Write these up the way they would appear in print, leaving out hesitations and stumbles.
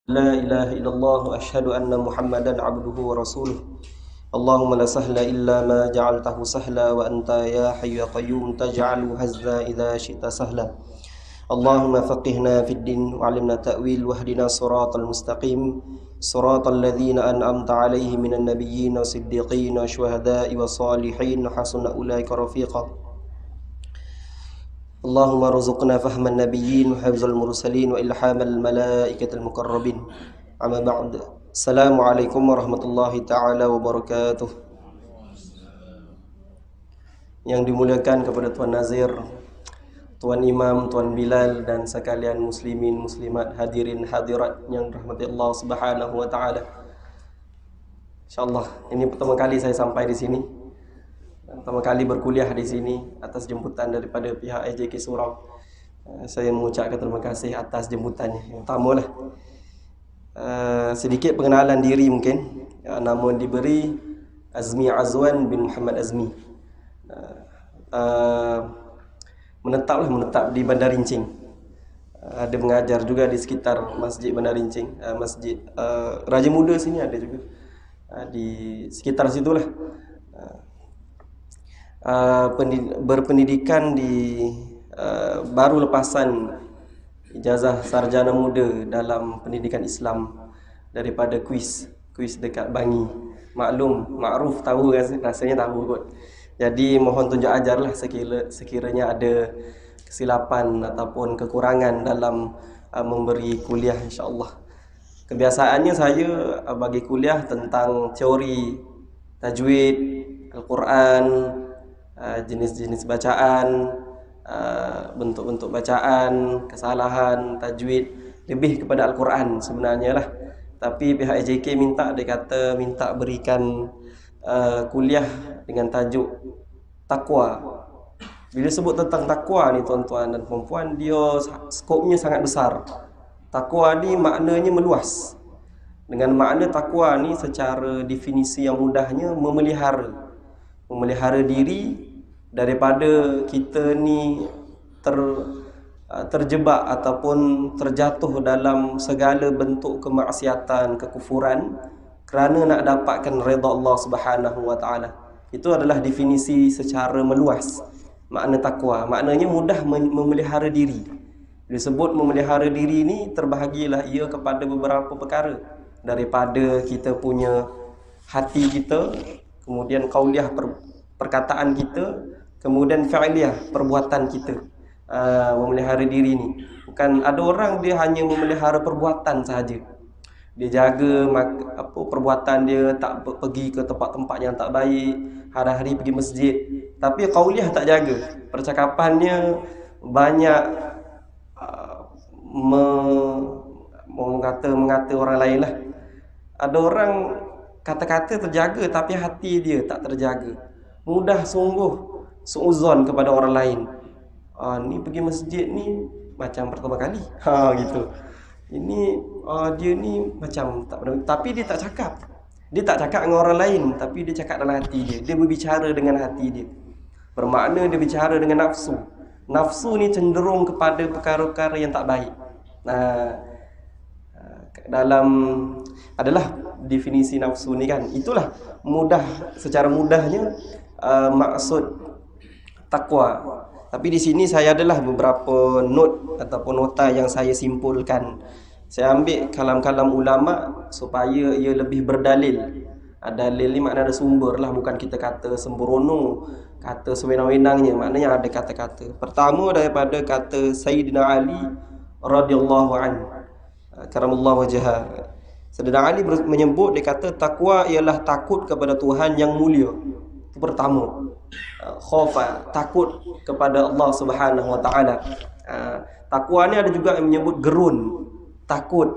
لا إله إلا الله وأشهد أن محمدا عبده ورسوله اللهم لا سهل إلا ما جعلته سهلا وأنت يا حي يا قيوم تجعل هزا إذا شئت سهلا اللهم فقهنا في الدين وعلمنا التأويل واهدنا صراط المستقيم صراط الذين أنعمت عليهم من النبيين والصديقين والشهداء والصالحين حسن أولئك رفيقا اللهم ارزقنا فهم النبيين وحفظ المرسلين وإلحام الملائكة المقربين أما بعد السلام عليكم ورحمة الله تعالى وبركاته. Yang dimuliakan kepada Tuan Nazir, Tuan Imam, Tuan Bilal dan sekalian muslimin muslimat hadirin hadirat yang dirahmati Allah Subhanahu wa taala. Insyaallah ini pertama kali saya sampai di sini. Pertama kali berkuliah di sini atas jemputan daripada pihak SJK Surau. Saya mengucapkan terima kasih atas jemputannya. Yang pertamalah sedikit pengenalan diri mungkin. Nama diberi Azmi Azwan bin Muhammad Azmi. Menetap di Bandar Rincing. Ada mengajar juga di sekitar Masjid Bandar Rincing, Masjid Raja Muda sini ada juga. Di sekitar situlah. Berpendidikan di baru lepasan ijazah sarjana muda dalam pendidikan Islam daripada kuis dekat Bangi. Makruf tahu rasanya tahu kot. Jadi mohon tunjuk ajarlah sekiranya ada kesilapan ataupun kekurangan dalam memberi kuliah insya-Allah. Kebiasaannya saya bagi kuliah tentang teori tajwid, Al-Quran, jenis-jenis bacaan, bentuk-bentuk bacaan, kesalahan, tajwid, lebih kepada Al-Quran sebenarnya lah. Tapi pihak AJK minta berikan kuliah dengan tajuk takwa. Bila sebut tentang takwa ni tuan-tuan dan puan-puan, dia skopnya sangat besar. Takwa ni maknanya meluas. Dengan makna takwa ni secara definisi yang mudahnya memelihara diri daripada kita ni terjebak ataupun terjatuh dalam segala bentuk kemaksiatan, kekufuran kerana nak dapatkan redha Allah Subhanahu wa taala. Itu adalah definisi secara meluas makna takwa. Maknanya mudah memelihara diri. Disebut memelihara diri ni terbahagilah ia kepada beberapa perkara, daripada kita punya hati kita, kemudian qauliyah perkataan kita, kemudian fi'liyah perbuatan kita. Memelihara diri ni bukan ada orang dia hanya memelihara perbuatan sahaja. Dia jaga perbuatan dia, tak pergi ke tempat-tempat yang tak baik, hari-hari pergi masjid, tapi qauliyah tak jaga. Percakapannya banyak mengata orang lain lah. Ada orang kata-kata terjaga tapi hati dia tak terjaga. Mudah sungguh suuzon kepada orang lain. Ni pergi masjid ni macam pertama kali. Gitu. Ini dia ni macam tak pernah, tapi dia tak cakap. Dia tak cakap dengan orang lain, tapi dia cakap dalam hati dia. Dia berbicara dengan hati dia. Bermakna dia bicara dengan nafsu. Nafsu ni cenderung kepada perkara-perkara yang tak baik. Dalam adalah definisi nafsu ni kan. Itulah secara mudahnya maksud takwa. Tapi di sini saya adalah beberapa note ataupun nota yang saya simpulkan. Saya ambil kalam-kalam ulama supaya ia lebih berdalil. Dalil ni makna ada sumber lah, bukan kita kata sembrono, kata sewenang-wenangnya. Maknanya ada kata-kata. Pertama daripada kata Sayyidina Ali radhiyallahu anhu, karamallahu wajhah. Sayyidina Ali menyebut, dia kata takwa ialah takut kepada Tuhan yang mulia. Itu pertama. Khaufa, takut kepada Allah Subhanahu wa taala. Takwa ni ada juga yang menyebut gerun, takut.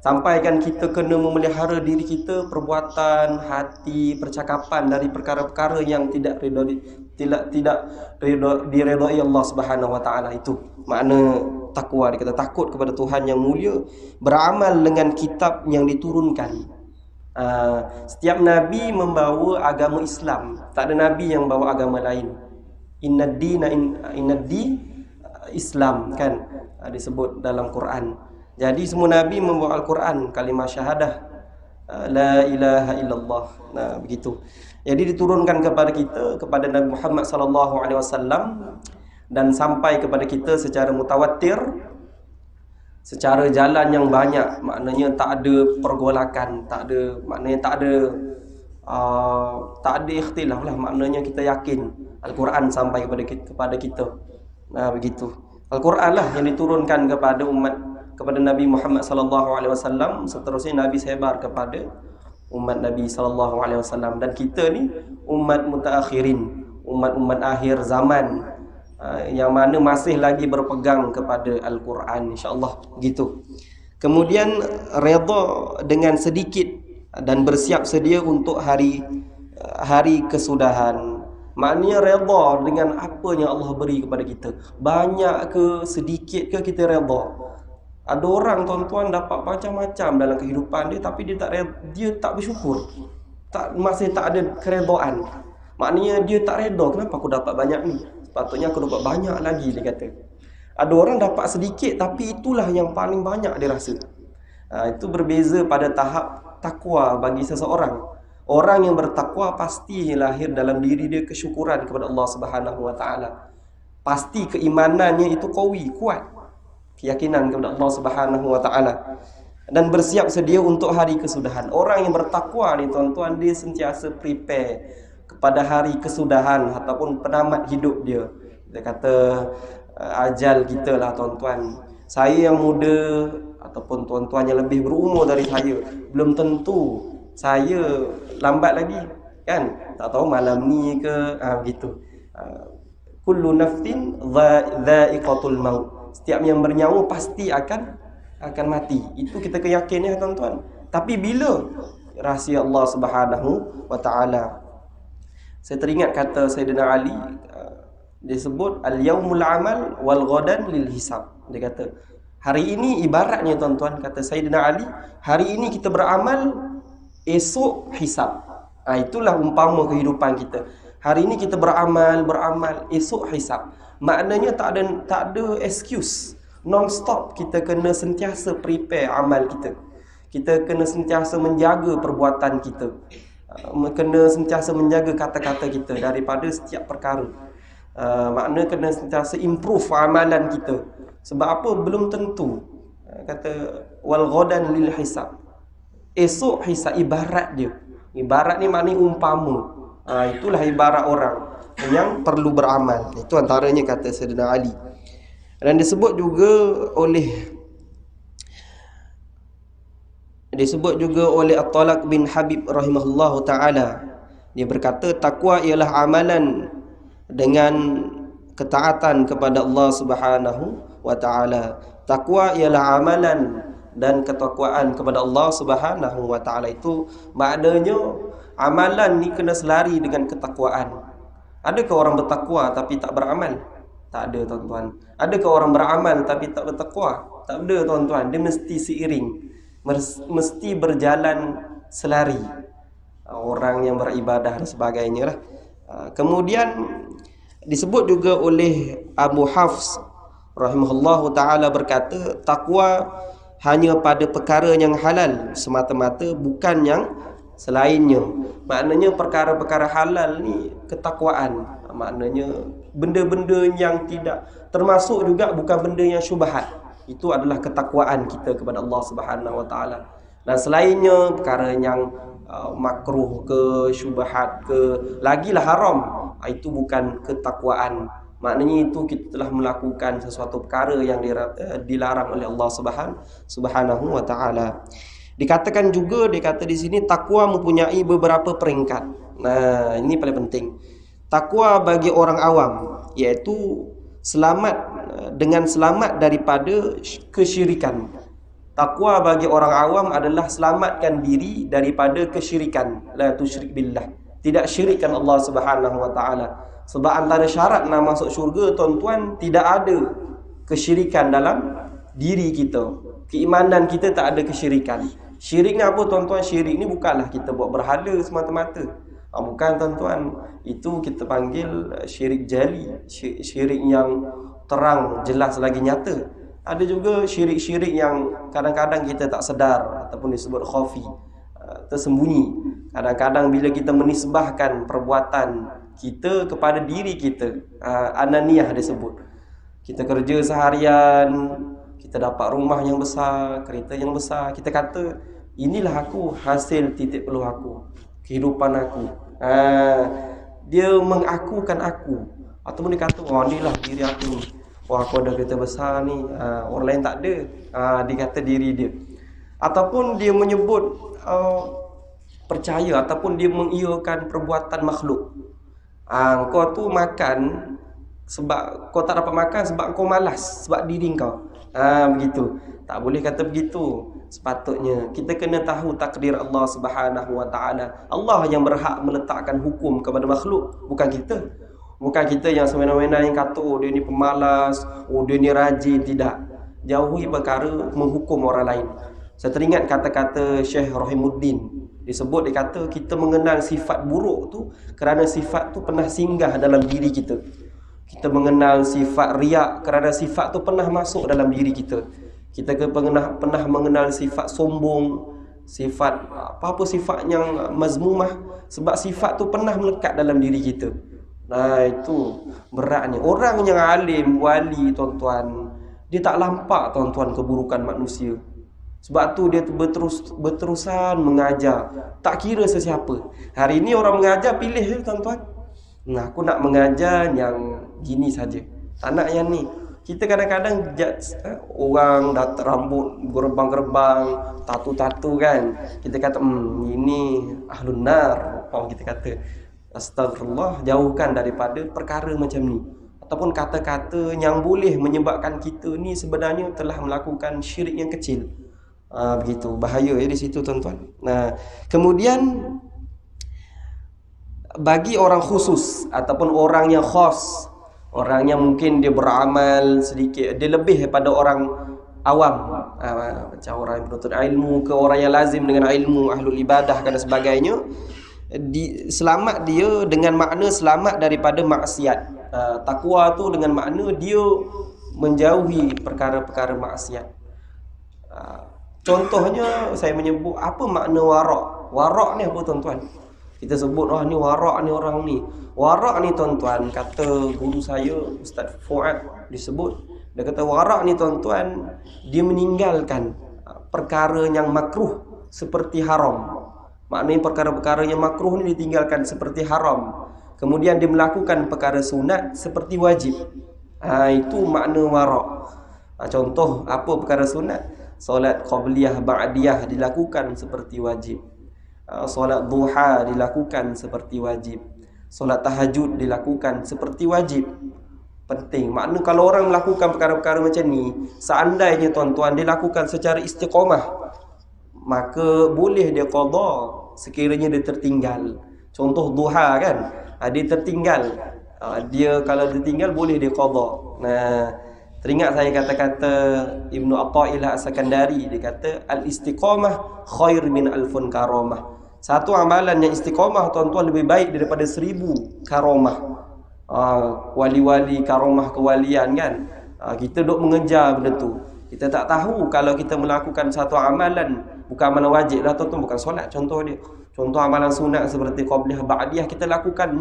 Sampaikan kita kena memelihara diri kita, perbuatan, hati, percakapan dari perkara-perkara yang tidak diredai Allah Subhanahu wa taala. Itu makna takwa. Dia kata takut kepada Tuhan yang mulia, beramal dengan kitab yang diturunkan. Setiap nabi membawa agama Islam, tak ada nabi yang bawa agama lain. Innad-din Islam kan disebut dalam Quran. Jadi semua nabi membawa Al-Quran, kalimah syahadah, la ilaha illallah. Nah, begitu. Jadi diturunkan kepada kita, kepada Nabi Muhammad sallallahu alaihi wasallam, dan sampai kepada kita secara mutawatir, secara jalan yang banyak. Maknanya tak ada pergolakan, maknanya tak ada ikhtilaf lah. Maknanya kita yakin Al-Quran sampai kepada kita. Nah, begitu. Al-Quran lah yang diturunkan kepada Nabi Muhammad sallallahu alaihi wasallam, seterusnya Nabi sebar kepada umat Nabi sallallahu alaihi wasallam, dan kita ni umat mutaakhirin, umat akhir zaman, yang mana masih lagi berpegang kepada Al-Quran, insya-Allah begitu. Kemudian redha dengan sedikit dan bersiap sedia untuk hari kesudahan. Maknanya redha dengan apa yang Allah beri kepada kita. Banyak ke sedikit ke kita redha. Ada orang tuan-tuan dapat macam-macam dalam kehidupan dia, tapi dia tak bersyukur. Masih tak ada keredaan. Maknanya dia tak redha, kenapa aku dapat banyak ni? Sepatutnya aku dapat banyak lagi, dia kata. Ada orang dapat sedikit, tapi itulah yang paling banyak dia rasa. Itu berbeza pada tahap takwa bagi seseorang. Orang yang bertakwa pasti lahir dalam diri dia kesyukuran kepada Allah Subhanahu wa taala. Pasti keimanannya itu kuat. Keyakinan kepada Allah Subhanahu wa taala, dan bersiap sedia untuk hari kesudahan. Orang yang bertakwa ni tuan-tuan, dia sentiasa prepare kepada hari kesudahan ataupun penamat hidup dia. Dia kata ajal kita lah tuan-tuan. Saya yang muda ataupun tuan-tuan yang lebih berumur dari saya, belum tentu saya lambat lagi, kan? Tak tahu malam ni ke, begitu. Kullu nafsin dha'iqatul maut. Setiap yang bernyawa pasti akan mati. Itu kita keyakinan, tuan-tuan. Tapi bila? Rahsia Allah Subhanahu wa taala. Saya teringat kata Sayyidina Ali, disebut al-yaumul amal wal ghadan lil hisab. Dia kata, hari ini ibaratnya tuan-tuan, kata Sayyidina Ali, hari ini kita beramal, esok hisab. Itulah umpama kehidupan kita. Hari ini kita beramal, esok hisab. Maknanya tak ada excuse. Non-stop kita kena sentiasa prepare amal kita. Kita kena sentiasa menjaga perbuatan kita. Kena sentiasa menjaga kata-kata kita daripada setiap perkara. Maknanya kena sentiasa improve amalan kita. Sebab apa? Belum tentu. Kata wal ghadan lil hisab. Esok hisab, ibarat dia. Ibarat ni maknanya umpama. Itulah ibarat orang yang perlu beramal. Itu antaranya kata Sayyidina Ali. Dan disebut juga oleh At-Talaq bin Habib rahimahullahu taala. Dia berkata, takwa ialah amalan dengan ketaatan kepada Allah Subhanahu wa taala. Takwa ialah amalan dan ketakwaan kepada Allah Subhanahu wa taala. Itu maknanya amalan ni kena selari dengan ketakwaan. Adakah orang bertakwa tapi tak beramal? Tak ada, tuan-tuan. Adakah orang beramal tapi tak bertakwa? Tak ada, tuan-tuan. Dia mesti seiring, mesti berjalan selari. Orang yang beribadah dan sebagainya lah. Kemudian disebut juga oleh Abu Hafs rahimahullahu taala, berkata, takwa hanya pada perkara yang halal semata-mata, bukan yang selainnya. Maknanya perkara-perkara halal ni ketakwaan. Maknanya benda-benda yang tidak termasuk juga bukan benda yang syubhat. Itu adalah ketakwaan kita kepada Allah Subhanahu wa taala. Dan selainnya perkara yang makruh ke, syubhat ke, lagilah haram, itu bukan ketakwaan. Maknanya itu kita telah melakukan sesuatu perkara yang dilarang oleh Allah Subhanahu wa taala. Dikatakan juga, dia kata di sini, takwa mempunyai beberapa peringkat. Nah, ini paling penting. Takwa bagi orang awam, iaitu selamat daripada kesyirikan. Takwa bagi orang awam adalah selamatkan diri daripada kesyirikan. La tusyrik billah. Tidak syirikkan Allah Subhanahu wa taala. Sebab antara syarat nak masuk syurga, tuan-tuan, tidak ada kesyirikan dalam diri kita. Keimanan kita tak ada kesyirikan. Syirik ni apa, tuan-tuan? Syirik ni bukanlah kita buat berhala semata-mata. Bukan, tuan-tuan. Itu kita panggil syirik jali, syirik yang terang, jelas lagi nyata. Ada juga syirik-syirik yang kadang-kadang kita tak sedar ataupun disebut khafi, tersembunyi. Kadang-kadang bila kita menisbahkan perbuatan kita kepada diri kita, ananiyah disebut. Kita kerja seharian, kita dapat rumah yang besar, kereta yang besar, kita kata inilah aku, hasil titik peluh aku, kehidupan aku. Dia mengakukan aku, ataupun dia kata, oh inilah diri aku ni, wah aku ada kereta besar ni, orang lain tak ada. Dia kata diri dia. Ataupun dia menyebut percaya, ataupun dia mengiyakan perbuatan makhluk. Kau tu makan sebab kau tak dapat makan, sebab kau malas, sebab diri kau. Begitu. Tak boleh kata begitu. Sepatutnya kita kena tahu takdir Allah Subhanahu wa taala. Allah yang berhak meletakkan hukum kepada makhluk, bukan kita. Bukan kita yang semena-mena yang kata oh dia ni pemalas, oh dia ni rajin. Tidak. Jauhi perkara menghukum orang lain. Saya teringat kata-kata Syekh Rahimuddin. Dia kata kita mengenal sifat buruk tu kerana sifat tu pernah singgah dalam diri kita. Kita mengenal sifat riak kerana sifat tu pernah masuk dalam diri kita. Kita pernah mengenal sifat sombong, sifat apa-apa sifat yang mazmumah, sebab sifat tu pernah melekat dalam diri kita. Nah, itu beratnya. Orang yang alim, wali, tuan-tuan, dia tak lampak tuan-tuan keburukan manusia. Sebab tu dia berterusan mengajar, tak kira sesiapa. Hari ini orang mengajar pilih je tuan-tuan. Nah, aku nak mengajar yang gini saja, tak nak yang ni. Kita kadang-kadang orang datar rambut gerbang-gerbang, tatu-tatu kan. Kita kata ini ahlun nar. Kita kata astagfirullah, jauhkan daripada perkara macam ni. Ataupun kata-kata yang boleh menyebabkan kita ni sebenarnya telah melakukan syirik yang kecil. Begitu, bahaya di situ tuan-tuan. Nah, kemudian bagi orang khusus ataupun orang yang khas, orang yang mungkin dia beramal sedikit, dia lebih daripada orang awam, macam orang yang penuntut ilmu ke orang yang lazim dengan ilmu, ahlul ibadah dan sebagainya, selamat dia dengan makna selamat daripada maksiat. Takwa tu dengan makna dia menjauhi perkara-perkara maksiat. Contohnya saya menyebut apa makna warak. Warak ni apa tuan-tuan? Kita sebut ni warak ni orang ni. Warak ni tuan-tuan, kata guru saya Ustaz Fuad disebut, dia kata warak ni tuan-tuan, dia meninggalkan perkara yang makruh seperti haram. Maknanya perkara-perkara yang makruh ni ditinggalkan seperti haram. Kemudian dia melakukan perkara sunat seperti wajib. Itu makna warak. Contoh apa perkara sunat? Solat qabliyah ba'diyah dilakukan seperti wajib. Solat duha dilakukan seperti wajib. Solat tahajud dilakukan seperti wajib. Penting. Makna kalau orang melakukan perkara-perkara macam ni, seandainya tuan-tuan dia lakukan secara istiqamah, maka boleh dia qada sekiranya dia tertinggal. Contoh duha kan, dia tertinggal. Dia kalau tertinggal boleh dia qada. Nah, teringat saya kata-kata Ibnu Athaillah As-Sakandari, dia kata al-istiqamah khair min alfun karamah. Satu amalan yang istiqamah tuan-tuan lebih baik daripada 1000 karamah. Wali-wali karamah kewalian kan. Kita duk mengejar benda tu. Kita tak tahu kalau kita melakukan satu amalan, bukan amalan wajib lah tuan-tuan, bukan solat contoh dia. Contoh amalan sunat seperti qabliyah ba'diyah kita lakukan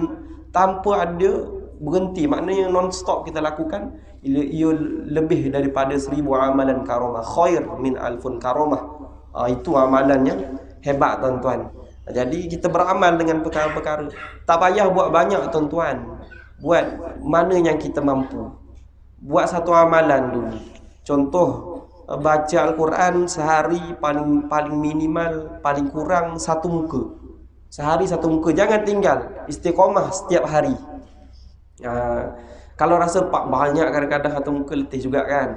tanpa ada berhenti, maknanya non-stop kita lakukan, ia lebih daripada 1000 amalan karamah, khair min alfun karamah. Itu amalan yang hebat tuan-tuan. Jadi kita beramal dengan perkara-perkara, tak payah buat banyak tuan-tuan, buat mana yang kita mampu. Buat satu amalan dulu. Contoh, baca Al-Quran sehari paling minimal, paling kurang satu muka. Sehari satu muka, jangan tinggal, istiqamah setiap hari. Kalau rasa banyak kadang-kadang satu muka letih juga kan.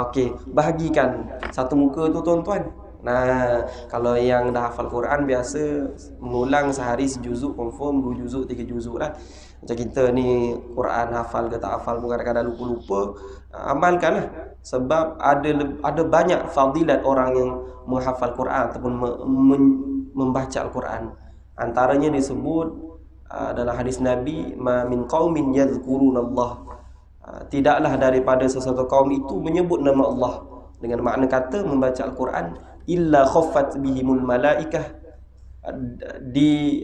Okey, bahagikan satu muka tu tuan-tuan. Nah, kalau yang dah hafal Quran biasa mengulang sehari sejuzuk, confirm 2 juzuk, 3 juzuk lah. Macam kita ni Quran hafal ke tak hafal pun kadang-kadang lupa-lupa, amalkanlah. Sebab ada banyak fadilat orang yang menghafal Quran ataupun membaca Al-Quran. Antaranya disebut dalam hadis Nabi, ma min qaumin yadhkurunallah tidaklah daripada sesuatu kaum itu menyebut nama Allah dengan makna kata membaca Al-Quran, illa khaffat bihimul malaikah, di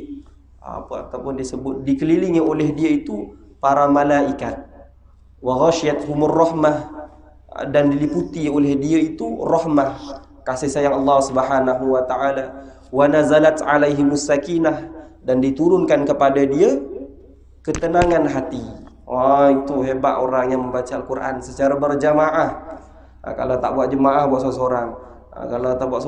ataupun disebut dikelilingi oleh dia itu para malaikat, wa ghasyiyatuhumur rahmah, dan diliputi oleh dia itu rahmah, kasih sayang Allah Subhanahu wa taala, wa nazalat alaihimus sakinah, dan diturunkan kepada dia ketenangan hati. Wah, itu hebat orang yang membaca Al-Quran secara berjamaah. Kalau tak buat jemaah, buat seorang-seorang. Kalau tak buat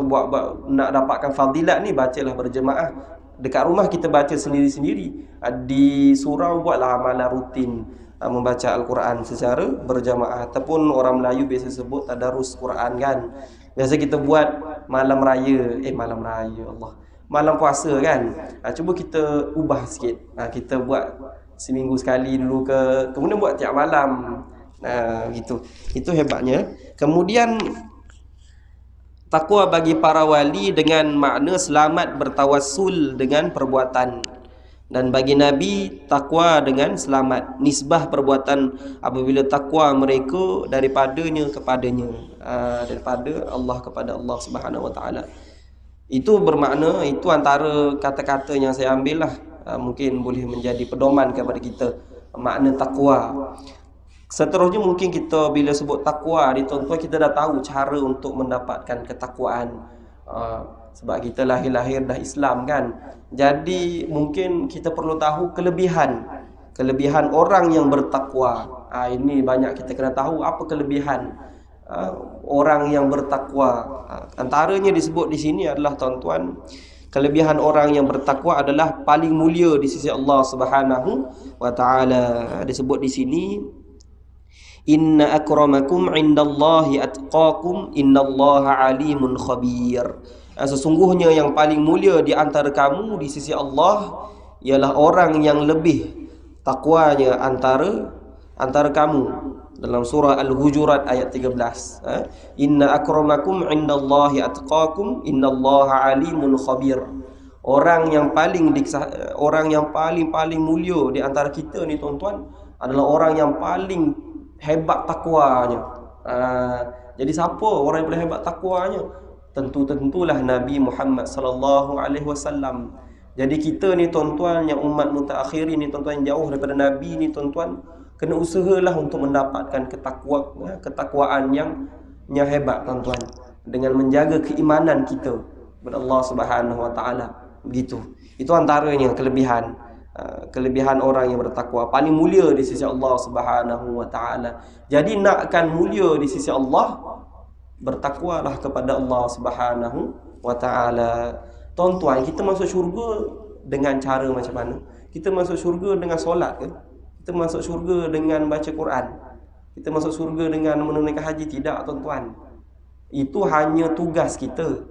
nak dapatkan fadilat ni, bacalah berjemaah. Dekat rumah kita baca sendiri-sendiri. Di surau buatlah amalan rutin membaca Al-Quran secara berjamaah. Ataupun orang Melayu biasa sebut tadarus Quran kan. Biasa kita buat malam raya. Malam puasa kan. Cuba kita ubah sikit. Kita buat seminggu sekali dulu kemudian buat tiap malam. Gitu. Itu hebatnya. Kemudian takwa bagi para wali dengan makna selamat bertawassul dengan perbuatan. Dan bagi Nabi, takwa dengan selamat nisbah perbuatan apabila takwa mereka daripadanya kepadanya, daripada Allah kepada Allah Subhanahu wa taala. Itu bermakna, itu antara kata-kata yang saya ambil lah, mungkin boleh menjadi pedoman kepada kita makna takwa. Seterusnya mungkin kita bila sebut takwa ni tuan-tuan, kita dah tahu cara untuk mendapatkan ketakwaan. Sebab kita lahir-lahir dah Islam kan. Jadi mungkin kita perlu tahu kelebihan orang yang bertakwa. Ini banyak kita kena tahu apa kelebihan orang yang bertakwa. Antaranya disebut di sini adalah tuan-tuan, kelebihan orang yang bertakwa adalah paling mulia di sisi Allah Subhanahu wa taala. Disebut di sini, inna akramakum indallahi atqakum innallaha alimun khabir. Sesungguhnya yang paling mulia di antara kamu di sisi Allah ialah orang yang lebih takwanya antara kamu. Dalam surah Al-Hujurat ayat 13. Inna akramakum indallahi atqakum innallaha alimun khabir. Orang yang paling mulia di antara kita ni tuan-tuan adalah orang yang paling hebat takwanya. Jadi siapa orang yang paling hebat takwanya? Tentulah Nabi Muhammad sallallahu alaihi wasallam. Jadi kita ni tuan-tuan yang umat mutaakhirin ni tuan-tuan, yang jauh daripada Nabi ni tuan-tuan, kena usahalah untuk mendapatkan ketakwaan yang hebat tuan-tuan, dengan menjaga keimanan kita kepada Allah Subhanahu wa taala. Begitu. Itu antaranya kelebihan orang yang bertakwa, paling mulia di sisi Allah Subhanahu wa taala. Jadi nakkan mulia di sisi Allah, bertakwalah kepada Allah Subhanahu wa taala. Tuan-tuan, kita masuk syurga dengan cara macam mana? Kita masuk syurga dengan solat ke? Kita masuk syurga dengan baca Quran? Kita masuk syurga dengan menunaikan haji? Tidak tuan-tuan. Itu hanya tugas kita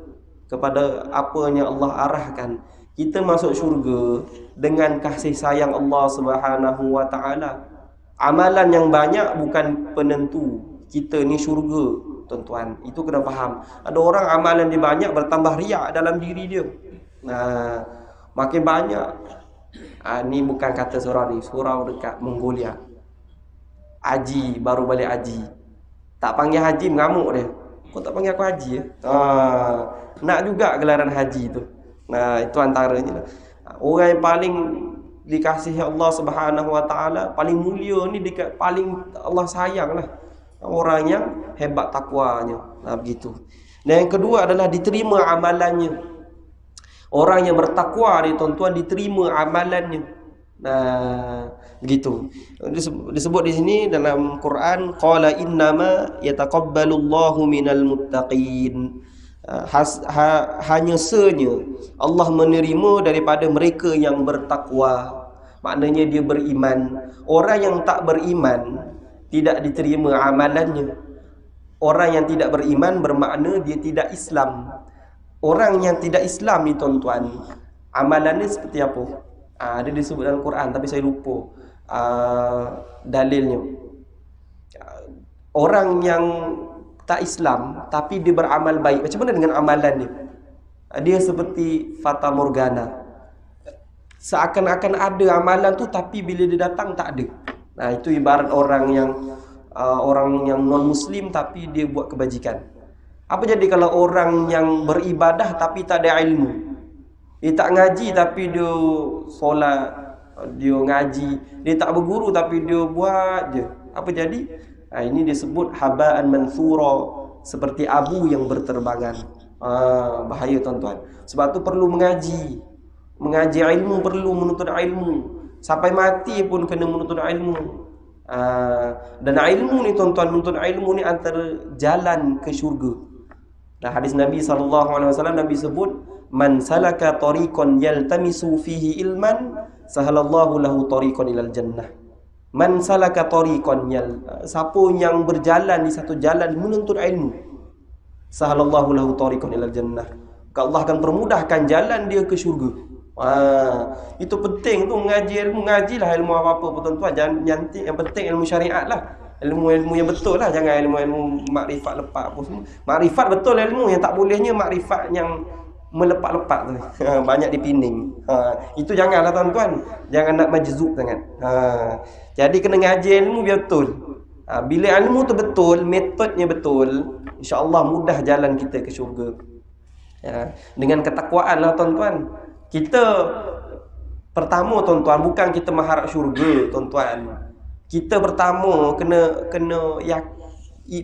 kepada apa yang Allah arahkan. Kita masuk syurga dengan kasih sayang Allah Subhanahu wa taala. Amalan yang banyak bukan penentu kita ni syurga, tuan-tuan. Itu kena faham. Ada orang amalan dia banyak, bertambah riak dalam diri dia. Makin banyak. Ni bukan kata surau dekat Mongolia. Haji, baru balik haji. Tak panggil haji, mengamuk dia. Kau tak panggil aku haji ya? Nak juga gelaran haji tu. Itu antaranya. Orang yang paling dikasihi Allah Subhanahu wa taala, paling mulia ni dekat paling Allah sayang lah, orang yang hebat takwanya. Begitu. Dan yang kedua adalah diterima amalannya. Orang yang bertakwa ni tuan-tuan, diterima amalannya. Begitu. Disebut di sini dalam Quran, qala innama yataqabbalullahu minal muttaqin. Hanya senya Allah menerima daripada mereka yang bertakwa. Maknanya dia beriman. Orang yang tak beriman tidak diterima amalannya. Orang yang tidak beriman bermakna dia tidak Islam. Orang yang tidak Islam ni tuan-tuan, amalannya seperti apa? Dia disebut dalam Quran tapi saya lupa dalilnya. Orang yang tak Islam tapi dia beramal baik, macam mana dengan amalan dia? Dia seperti fata morgana. Seakan-akan ada amalan tu tapi bila dia datang tak ada. Nah, itu ibarat orang yang non muslim tapi dia buat kebajikan. Apa jadi kalau orang yang beribadah tapi tak ada ilmu? Dia tak ngaji tapi dia solat, dia ngaji, dia tak berguru tapi dia buat je. Apa jadi? Ini disebut haba'an mansura, seperti abu yang berterbangan. Bahaya tuan-tuan. Sebab tu perlu mengaji. Mengaji ilmu, perlu menuntut ilmu. Sampai mati pun kena menuntut ilmu. Dan ilmu ni tuan-tuan, menuntut ilmu ni antara jalan ke syurga. Nah, hadis Nabi SAW, Nabi sebut, man salaka tariqan yaltamisu fihi ilman sahalallahu lahu tariqan ilal jannah. Man salaka tariqan siapa yang berjalan di satu jalan menuntut ilmu, sahalallahu lahu tariqan ilal jannah, Allah akan permudahkan jalan dia ke syurga. Itu penting tu, mengaji ilmu. Ngajilah ilmu apa-apa pun tuan-tuan, jangan nyantik. Yang penting ilmu syariat lah, ilmu-ilmu yang betul lah. Jangan ilmu-ilmu makrifat lepak apa semua. Makrifat betul ilmu, yang tak bolehnya makrifat yang melepak-lepak tu. Banyak dipining. Itu janganlah tuan-tuan. Jangan nak majzub sangat. Jadi kena ngaji ilmu biar betul. Bila ilmu tu betul, metodnya betul, insya-Allah mudah jalan kita ke syurga. Dengan ketakwaan lah tuan-tuan. Kita pertama tuan-tuan, bukan kita mengharap syurga tuan-tuan. Kita pertama kena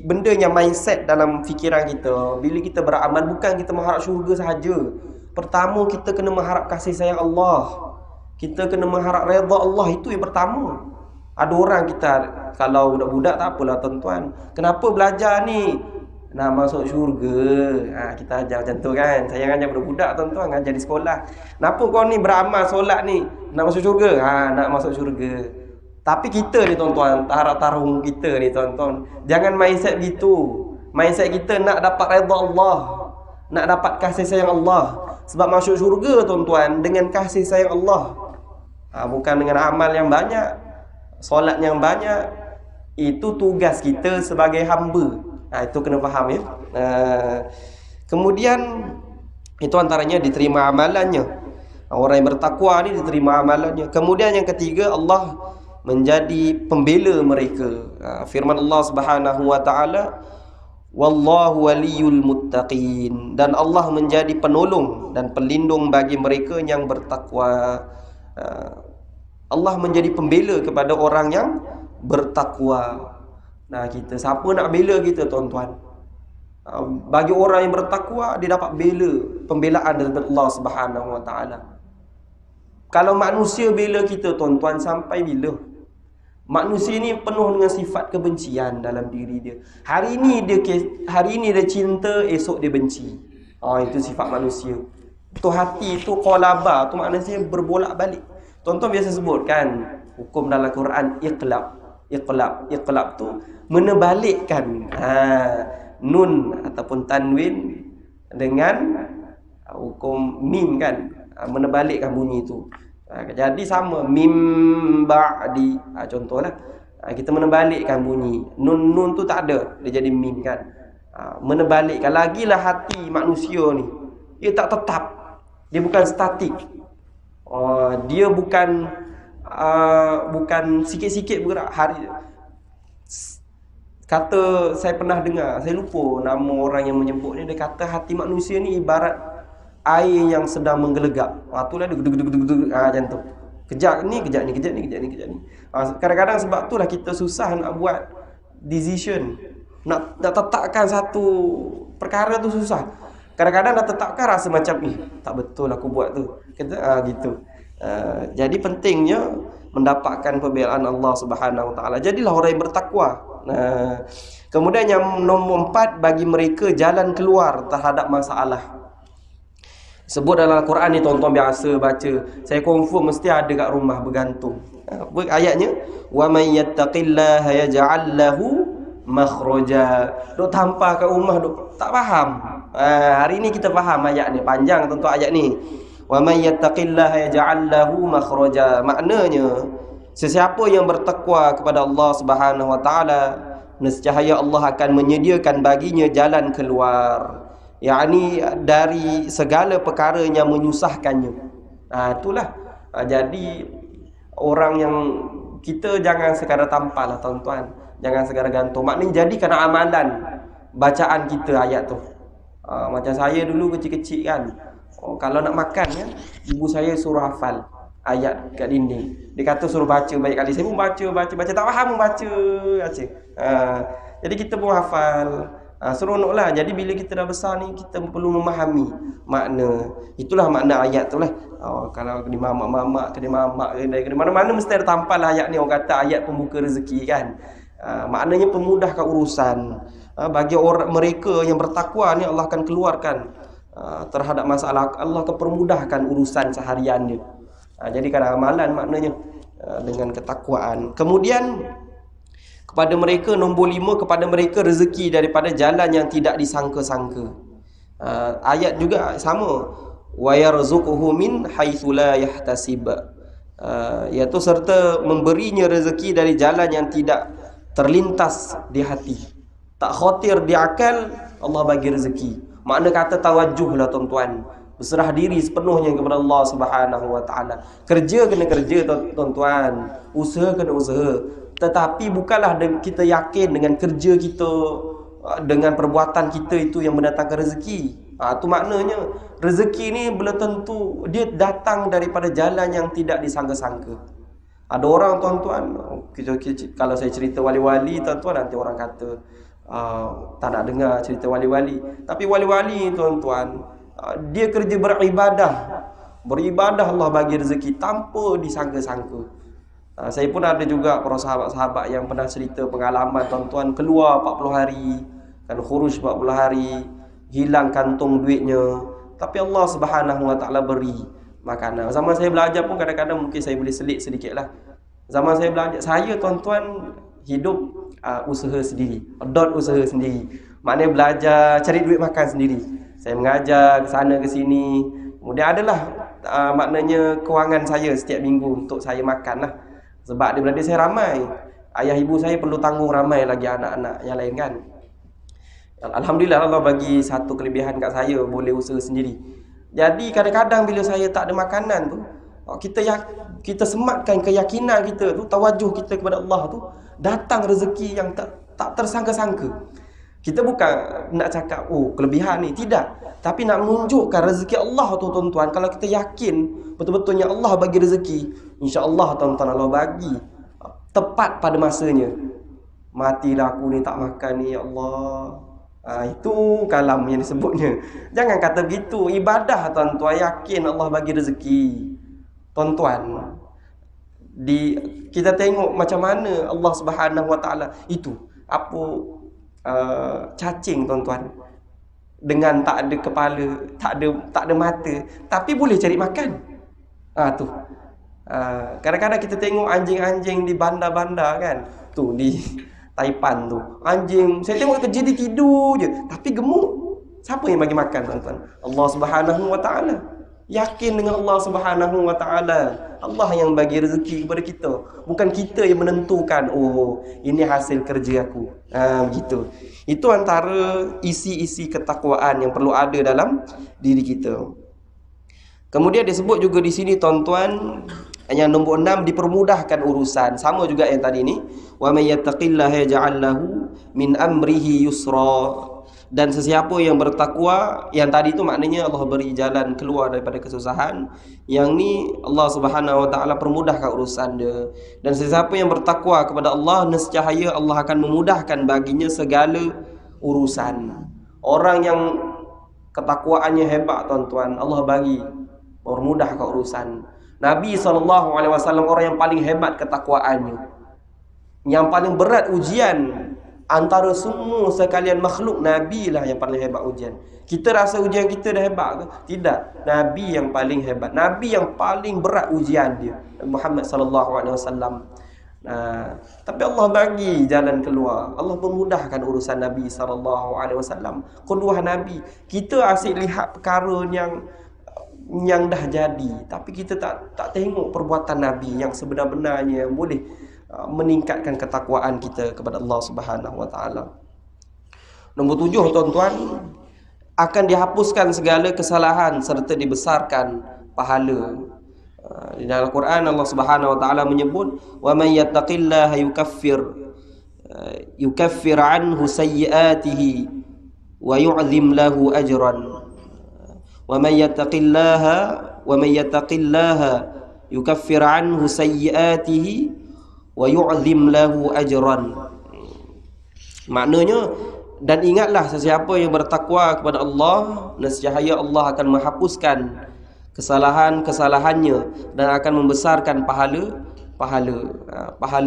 benda yang mindset dalam fikiran kita. Bila kita beramal, bukan kita mengharap syurga sahaja. Pertama kita kena mengharap kasih sayang Allah. Kita kena mengharap redha Allah, itu yang pertama. Ada orang kita, kalau budak-budak tak apalah tuan-tuan, kenapa belajar ni? Nak masuk syurga. Kita ajar macam tu kan. Saya ajar budak-budak tuan-tuan, ajar di sekolah. Kenapa kau ni beramal solat ni? Nak masuk syurga? Nak masuk syurga. Tapi kita ni tuan-tuan, tarung kita ni tuan-tuan, jangan mindset gitu. Mindset kita nak dapat redha Allah, nak dapat kasih sayang Allah. Sebab masuk syurga tuan-tuan dengan kasih sayang Allah, bukan dengan amal yang banyak, solat yang banyak. Itu tugas kita sebagai hamba. Itu kena faham ya. Kemudian itu antaranya diterima amalannya. Orang yang bertakwa ni diterima amalannya. Kemudian yang ketiga, Allah menjadi pembela mereka. Firman Allah Subhanahu wa taala, wallahu waliyul muttaqin, dan Allah menjadi penolong dan pelindung bagi mereka yang bertakwa. Allah menjadi pembela kepada orang yang bertakwa. Nah, kita siapa nak bela kita tuan-tuan? Bagi orang yang bertakwa, dia dapat pembelaan daripada Allah Subhanahu wa taala. Kalau manusia bela kita tuan-tuan, sampai bila? Manusia ni penuh dengan sifat kebencian dalam diri dia. Hari ini dia cinta, esok dia benci. Itu sifat manusia. Tu hati tu qalaba, tu maknanya berbolak-balik. Tuan-tuan biasa sebut kan, hukum dalam Quran iqlab tu menebalikkan nun ataupun tanwin dengan hukum mim kan, menebalikkan bunyi tu. Jadi sama mim ba'di, contohlah kita menebalikkan bunyi nun tu tak ada, dia jadi mim kan. Menebalikkan. Lagilah hati manusia ni, dia tak tetap, dia bukan statik. Dia bukan sikit-sikit bergerak. Kata saya pernah dengar, saya lupa nama orang yang menyebut ni, dia kata hati manusia ni ibarat air yang sedang menggelegak. Itulah dia macam tu. Kejap ni. Kadang-kadang sebab itulah kita susah nak buat decision. Nak tetapkan satu perkara tu susah. Kadang-kadang dah tetapkan rasa macam tak betul aku buat tu. Kata gitu. Jadi pentingnya mendapatkan pembelaan Allah Subhanahu wa taala. Jadilah orang yang bertakwa. Kemudian yang nombor 4, bagi mereka jalan keluar terhadap masalah. Sebut dalam Al-Quran ni tuan-tuan biasa baca, saya confirm mesti ada kat rumah bergantung. Ayatnya, wa may yattaqillaha yaj'al lahu makhraja. Duk tampar kat rumah duk tak faham. Hari ni kita faham ayat ni, panjang tuan-tuan ayat ni. Wa may yattaqillaha yaj'al lahu makhraja. Maknanya, sesiapa yang bertakwa kepada Allah Subhanahu wa taala, nescaya Allah akan menyediakan baginya jalan keluar, yakni dari segala perkara yang menyusahkannya. Itulah. Jadi orang yang kita jangan sekadar tampal lah tuan-tuan. Jangan sekadar gantung. Maknanya jadikan amalan bacaan kita ayat tu. Macam saya dulu kecil-kecil kan. Kalau nak makan ya, ibu saya suruh hafal ayat kat dinding. Dia kata suruh baca banyak kali. Saya pun baca, tak faham pun baca. Jadi kita pun hafal. Seronoklah. Jadi bila kita dah besar ni, kita perlu memahami makna. Itulah makna ayat tu lah. Kalau kena mamak-mamak, kena mamak, kena mana-mana mesti ada tampal ayat ni. Orang kata ayat pembuka rezeki kan. Maknanya pemudahkan urusan. Bagi orang mereka yang bertakwa ni, Allah akan keluarkan terhadap masalah. Allah akan permudahkan urusan seharian dia. Jadi kan amalan maknanya dengan ketakwaan. Kemudian kepada mereka, nombor 5, kepada mereka rezeki daripada jalan yang tidak disangka-sangka. Ayat juga sama. Wa yarzuquhu min haitsu la yahtasib. Iaitu serta memberinya rezeki dari jalan yang tidak terlintas di hati. Tak khatir di akal, Allah bagi rezeki. Makna kata tawajuh lah tuan-tuan. Berserah diri sepenuhnya kepada Allah Subhanahu Wa Taala. Kerja kena kerja tuan-tuan. Usaha kena usaha. Tetapi bukanlah kita yakin dengan kerja kita, dengan perbuatan kita itu yang mendatangkan rezeki. Itu maknanya rezeki ni belum tentu dia datang daripada jalan yang tidak disangka-sangka. Ada orang tuan-tuan, kalau saya cerita wali-wali tuan-tuan, nanti orang kata tak nak dengar cerita wali-wali. Tapi wali-wali tuan-tuan, dia kerja beribadah Allah bagi rezeki tanpa disangka-sangka. Saya pun ada juga para sahabat-sahabat yang pernah cerita pengalaman tuan-tuan, keluar 40 hari, kan khuruj 40 hari, hilang kantung duitnya, tapi Allah Subhanahu Wa Taala beri makanan. Zaman saya belajar pun kadang-kadang mungkin saya boleh selit sedikit lah. Zaman saya belajar, saya tuan-tuan hidup usaha sendiri, usaha sendiri. Maknanya belajar cari duit makan sendiri. Saya mengajar ke sana ke sini. Kemudian adalah maknanya kewangan saya setiap minggu untuk saya makan lah. Sebab adik-beradik saya ramai. Ayah ibu saya perlu tanggung ramai lagi anak-anak yang lain kan. Alhamdulillah Allah bagi satu kelebihan kat saya, boleh usaha sendiri. Jadi kadang-kadang bila saya tak ada makanan tu, kita sematkan keyakinan kita tu, tawajuh kita kepada Allah tu, datang rezeki yang tak tersangka-sangka. Kita bukan nak cakap kelebihan ni, tidak. Tapi nak menunjukkan rezeki Allah tu tuan-tuan. Kalau kita yakin betul-betulnya Allah bagi rezeki, insya-Allah tuan-tuan Allah bagi tepat pada masanya. Matilah aku ni tak makan ni ya Allah. Itu kalam yang disebutnya. Jangan kata begitu. Ibadah tuan-tuan, yakin Allah bagi rezeki. Tuan-tuan, kita tengok macam mana Allah Subhanahu Wa Taala itu cacing tuan-tuan, dengan tak ada kepala, tak ada mata, tapi boleh cari makan. Kadang-kadang kita tengok anjing-anjing di bandar-bandar kan, tu di Taipan tu, anjing saya tengok kerja dia tidur je tapi gemuk. Siapa yang bagi makan tuan-tuan? Allah Subhanahu Wa Taala. Yakin dengan Allah Subhanahu Wa Taala. Allah yang bagi rezeki kepada kita, bukan kita yang menentukan ini hasil kerja aku. Begitu. Itu antara isi-isi ketakwaan yang perlu ada dalam diri kita. Kemudian disebut juga di sini tuan-tuan, yang nombor 6, dipermudahkan urusan. Sama juga yang tadi ni, wa may yattaqillaha yaj'al lahu min amrihi yusra. Dan sesiapa yang bertakwa, yang tadi itu maknanya Allah beri jalan keluar daripada kesusahan. Yang ni Allah Subhanahu Wa Taala permudahkan urusan dia. Dan sesiapa yang bertakwa kepada Allah, nescaya Allah akan memudahkan baginya segala urusan. Orang yang ketakwaannya hebat tuan-tuan, Allah bagi permudahkan urusan. Nabi SAW orang yang paling hebat ketakwaannya, yang paling berat ujian antara semua sekalian makhluk, Nabi lah yang paling hebat ujian. Kita rasa ujian kita dah hebat ke? Tidak. Nabi yang paling hebat, Nabi yang paling berat ujian dia, Muhammad SAW. Tapi Allah bagi jalan keluar. Allah memudahkan urusan Nabi SAW. Qudwah Nabi. Kita asyik lihat perkara yang dah jadi, tapi kita tak tengok perbuatan Nabi yang sebenar-benarnya yang boleh meningkatkan ketakwaan kita kepada Allah Subhanahu Wa Taala. Nombor 7 tuan-tuan, akan dihapuskan segala kesalahan serta dibesarkan pahala. Di dalam Al-Quran Allah Subhanahu wa taala menyebut, "Wa may yattaqillaha yukaffir anhu sayyi'atihi wa yu'zim lahu ajran." Wa may yattaqillaha yukaffir anhu sayyi'atihi wa yu'zim lahu ajran. Maknanya, dan ingatlah sesiapa yang bertakwa kepada Allah, nescaya Allah akan menghapuskan kesalahan-kesalahannya dan akan membesarkan pahala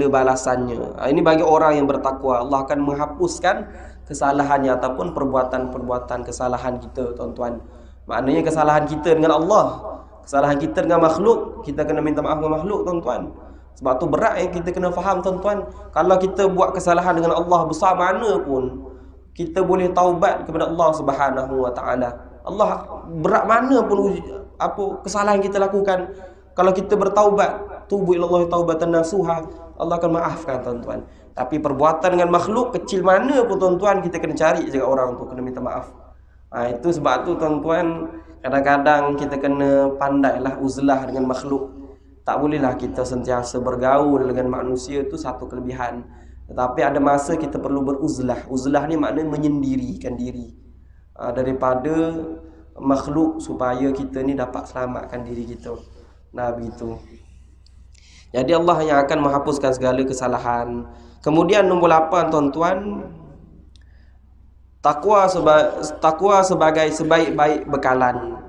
balasannya. Ini bagi orang yang bertakwa, Allah akan menghapuskan kesalahannya ataupun perbuatan-perbuatan kesalahan kita, tuan-tuan. Maknanya kesalahan kita dengan Allah, kesalahan kita dengan makhluk, kita kena minta maaf dengan makhluk, tuan-tuan. Sebab tu berat yang kita kena faham, tuan-tuan. Kalau kita buat kesalahan dengan Allah besar mana pun, kita boleh taubat kepada Allah Subhanahu wa taala. Allah berat mana pun apa kesalahan kita lakukan, kalau kita bertaubat, tubu ilallah taubatan nasuha, Allah akan maafkan, tuan-tuan. Tapi perbuatan dengan makhluk kecil mana pun, tuan-tuan, kita kena cari je orang tu, kena minta maaf. Itu sebab tu, tuan-tuan, kadang-kadang kita kena pandailah uzlah dengan makhluk. Tak bolehlah kita sentiasa bergaul dengan manusia, tu satu kelebihan. Tetapi ada masa kita perlu beruzlah. Uzlah ni maknanya menyendirikan diri daripada makhluk, supaya kita ni dapat selamatkan diri kita. Nah, begitu. Jadi Allah yang akan menghapuskan segala kesalahan. Kemudian nombor 8, tuan-tuan, takwa sebagai sebaik-baik bekalan.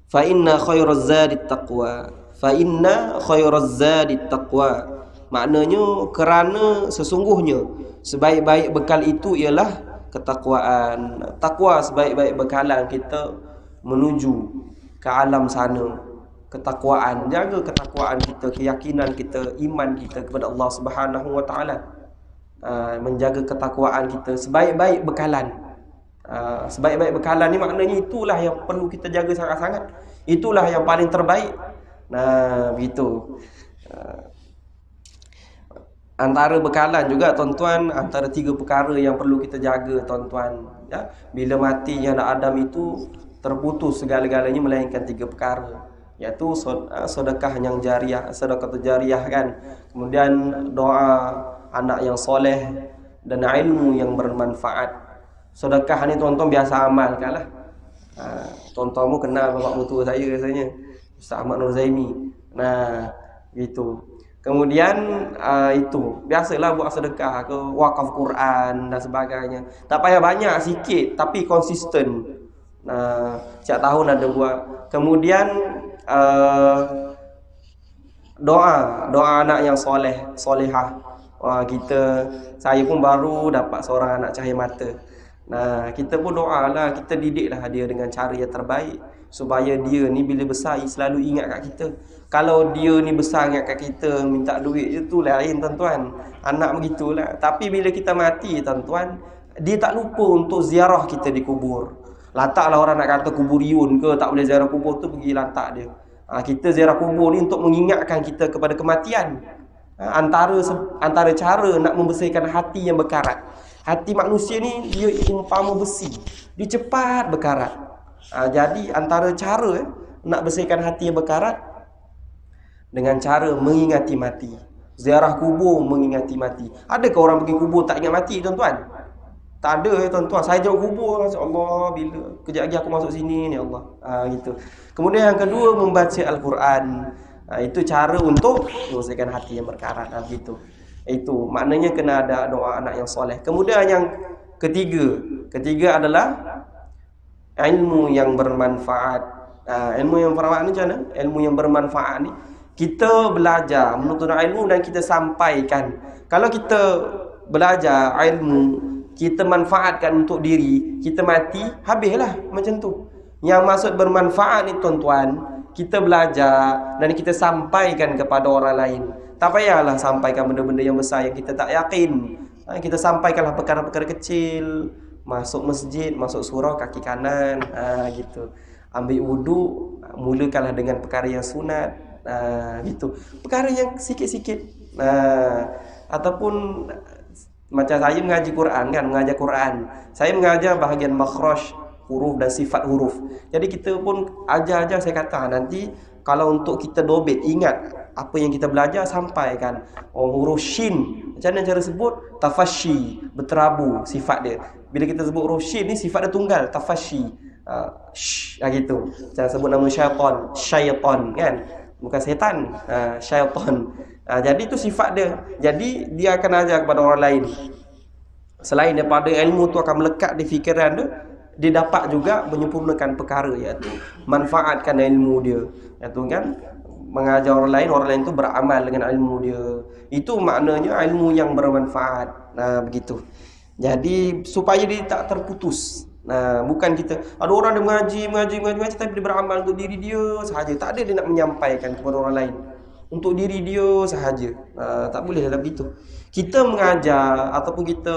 Fa inna khairaz zadit taqwa. Fa inna khairaz zadit taqwa. Maknanya, kerana sesungguhnya sebaik-baik bekal itu ialah ketakwaan. Takwa sebaik-baik bekalan kita menuju ke alam sana. Ketakwaan, jaga ketakwaan kita, keyakinan kita, iman kita kepada Allah Subhanahu wa taala. Menjaga ketakwaan kita sebaik-baik bekalan. Sebaik-baik bekalan ni maknanya itulah yang perlu kita jaga sangat-sangat. Itulah yang paling terbaik. Nah, begitu. Antara bekalan juga, tuan-tuan, antara 3 perkara yang perlu kita jaga, tuan-tuan, ya. Bila mati anak Adam itu terputus segala-galanya melainkan 3 perkara, iaitu sedekah yang jariah, sedekah jariah kan. Kemudian doa anak yang soleh dan ilmu yang bermanfaat. Sedekah ni, tuan-tuan, biasa amalkanlah. Tuan-tuanmu kenal bapak mutu saya rasanya, Ustaz Ahmad Nur Zaimi. Nah, gitu. Kemudian itu biasalah buat sedekah ke wakaf Quran dan sebagainya. Tak payah banyak, sikit tapi konsisten. Setiap tahun ada buat. Kemudian doa anak yang solehah. Saya pun baru dapat seorang anak cahaya mata. Nah, kita pun doalah, kita didiklah dia dengan cara yang terbaik, supaya dia ni bila besar selalu ingat kat kita. Kalau dia ni besar ingat kat kita, minta duit, itu lain, tuan-tuan. Anak begitulah. Tapi bila kita mati, tuan-tuan, dia tak lupa untuk ziarah kita di kubur. Letaklah orang nak kata kuburiun ke, tak boleh ziarah kubur tu, pergi letak dia. Kita ziarah kubur ni untuk mengingatkan kita kepada kematian. Antara cara nak membersihkan hati yang berkarat. Hati manusia ni dia umpama besi, dia cepat berkarat. Jadi antara cara nak bersihkan hati yang berkarat dengan cara mengingati mati. Ziarah kubur mengingati mati. Adakah orang pergi kubur tak ingat mati, tuan-tuan? Tak ada, tuan-tuan. Saya jauh kubur, Allah, bila kejap lagi aku masuk sini ni, Allah. Gitu. Kemudian yang kedua, membaca Al-Quran. Itu cara untuk membersihkan hati yang berkarat. Gitu. Itu maknanya kena ada doa anak yang soleh. Kemudian yang ketiga adalah ilmu yang bermanfaat. Ilmu yang bermanfaat ni macam mana? Ilmu yang bermanfaat ni, kita belajar menuntut ilmu dan kita sampaikan. Kalau kita belajar ilmu, kita manfaatkan untuk diri, kita mati, habislah macam tu. Yang maksud bermanfaat ni, tuan-tuan, kita belajar dan kita sampaikan kepada orang lain. Tak payahlah sampaikan benda-benda yang besar yang kita tak yakin. Kita sampaikanlah perkara-perkara kecil. Masuk masjid, masuk surau kaki kanan, gitu. Ambil wudu, mulakanlah dengan perkara yang sunat, gitu. Perkara yang sikit-sikit. Ataupun macam saya mengaji Quran kan, mengajar Quran. Saya mengajar bahagian makhraj huruf dan sifat huruf. Jadi kita pun ajar-ajar, saya kata nanti Kalau untuk kita dobit, ingat apa yang kita belajar sampaikan. Oh, huruf shin, macam mana cara sebut? Tafashi, berterabu sifat dia. Bila kita sebut huruf shin ni sifat dia tunggal, tafashi. Gitu. Jangan sebut nama syaitan kan? Bukan setan, syaitan. Jadi itu sifat dia. Jadi dia akan ajar kepada orang lain. Selain daripada ilmu tu akan melekat di fikiran dia, dia dapat juga menyempurnakan perkara, iaitu manfaatkan ilmu dia, iaitu kan mengajar orang lain tu beramal dengan ilmu dia. Itu maknanya ilmu yang bermanfaat. Begitu. Jadi supaya dia tak terputus. Bukan kita ada orang dia mengaji tapi dia beramal untuk diri dia sahaja. Tak ada dia nak menyampaikan kepada orang lain. Untuk diri dia sahaja. Tak boleh dalam begitu. Kita mengajar ataupun kita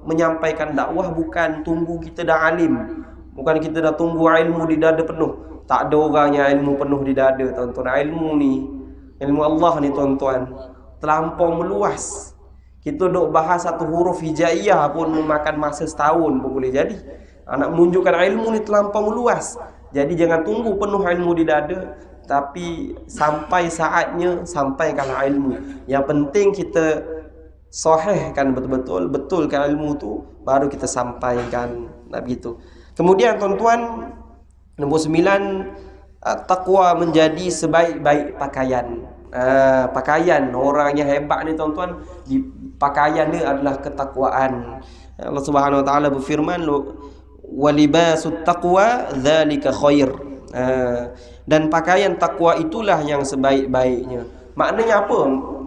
menyampaikan dakwah bukan tunggu kita dah alim. Bukan kita dah tunggu ilmu di dada penuh. Tak ada orang yang ilmu penuh di dada, tuan-tuan. Ilmu Allah ni, tuan-tuan, terlampau meluas. Kita duk bahas satu huruf hijaiyah pun memakan masa setahun pun boleh jadi. Nak menunjukkan ilmu ni terlampau meluas. Jadi jangan tunggu penuh ilmu di dada, tapi sampai saatnya sampaikanlah ilmu. Yang penting kita sahihkan betul-betul, betulkan ilmu tu, baru kita sampaikan. Begitu. Kemudian, tuan-tuan, nombor 9, takwa menjadi sebaik-baik pakaian. Pakaian orang yang hebat ni, tuan-tuan, pakaian dia adalah ketakwaan. Allah Subhanahu Wa Taala berfirman, walibasut taqwa dzalika khair. Dan pakaian takwa itulah yang sebaik-baiknya. Maknanya apa?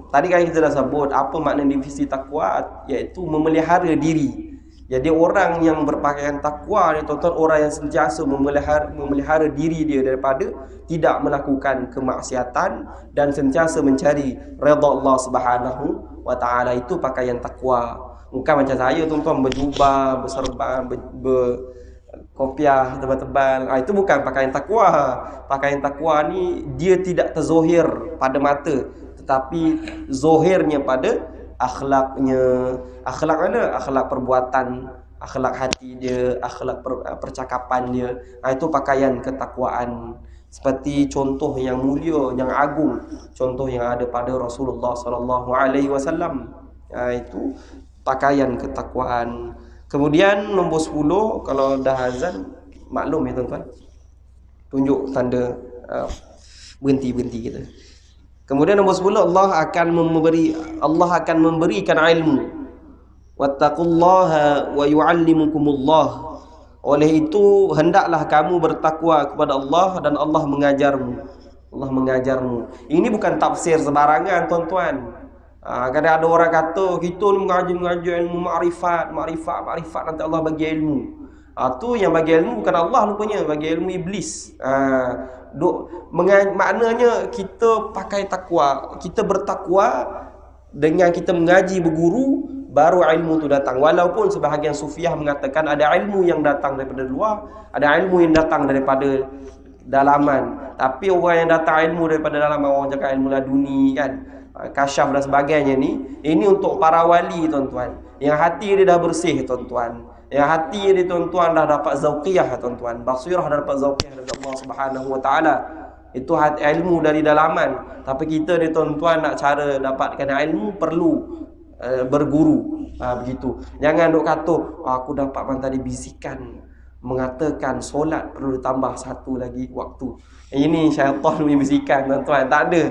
Tadi kan kita dah sebut apa makna definisi takwa, iaitu memelihara diri. Jadi orang yang berpakaian takwa ni, tuan-tuan, orang yang sentiasa memelihara diri dia daripada tidak melakukan kemaksiatan dan sentiasa mencari redha Allah Subhanahu Wa Taala. Itu pakaian takwa. Bukan macam saya, tuan-tuan, berjubah, berserban, kopiah tebal-tebal. Itu bukan pakaian takwa. Pakaian takwa ni dia tidak terzohir pada mata, tetapi zohirnya pada akhlaknya. Akhlak mana? Akhlak perbuatan, akhlak hati dia, akhlak percakapan dia. Itu pakaian ketakwaan. Seperti contoh yang mulia, yang agung, contoh yang ada pada Rasulullah sallallahu alaihi wasallam. Itu pakaian ketakwaan. Kemudian nombor 10, kalau dah azan, maklum ya, tuan-tuan, tunjuk tanda berhenti kita. Kemudian nombor 10, Allah akan memberikan ilmu. Wattaqullaha wa yu'allimukumullah. Oleh itu hendaklah kamu bertakwa kepada Allah dan Allah mengajarmu. Ini bukan tafsir sembarangan, tuan-tuan. Kadang ada orang kata kita ni mengaji ilmu makrifat, nanti Allah bagi ilmu. Tu yang bagi ilmu bukan Allah, rupanya bagi ilmu iblis. Maknanya kita pakai takwa, kita bertakwa dengan kita mengaji, berguru, baru ilmu tu datang. Walaupun sebahagian sufiah mengatakan ada ilmu yang datang daripada luar, ada ilmu yang datang daripada dalaman. Tapi orang yang datang ilmu daripada dalaman, orang cakap ilmu laduni kan, kasyaf dan sebagainya ni, ini untuk para wali, tuan-tuan, yang hati dia dah bersih, tuan-tuan, yang hati dia, tuan-tuan, dah dapat zauqiyah, tuan-tuan, basirah, dah dapat zauqiyah dari Allah Subhanahu Wa Taala. Itu ilmu dari dalaman. Tapi kita ni, tuan-tuan, nak cara dapatkan ilmu perlu berguru. Begitu. Jangan duk kata aku dapat tadi bisikan mengatakan solat perlu ditambah satu lagi waktu. Ini syaitan punya bisikan, tuan-tuan. Tak ada.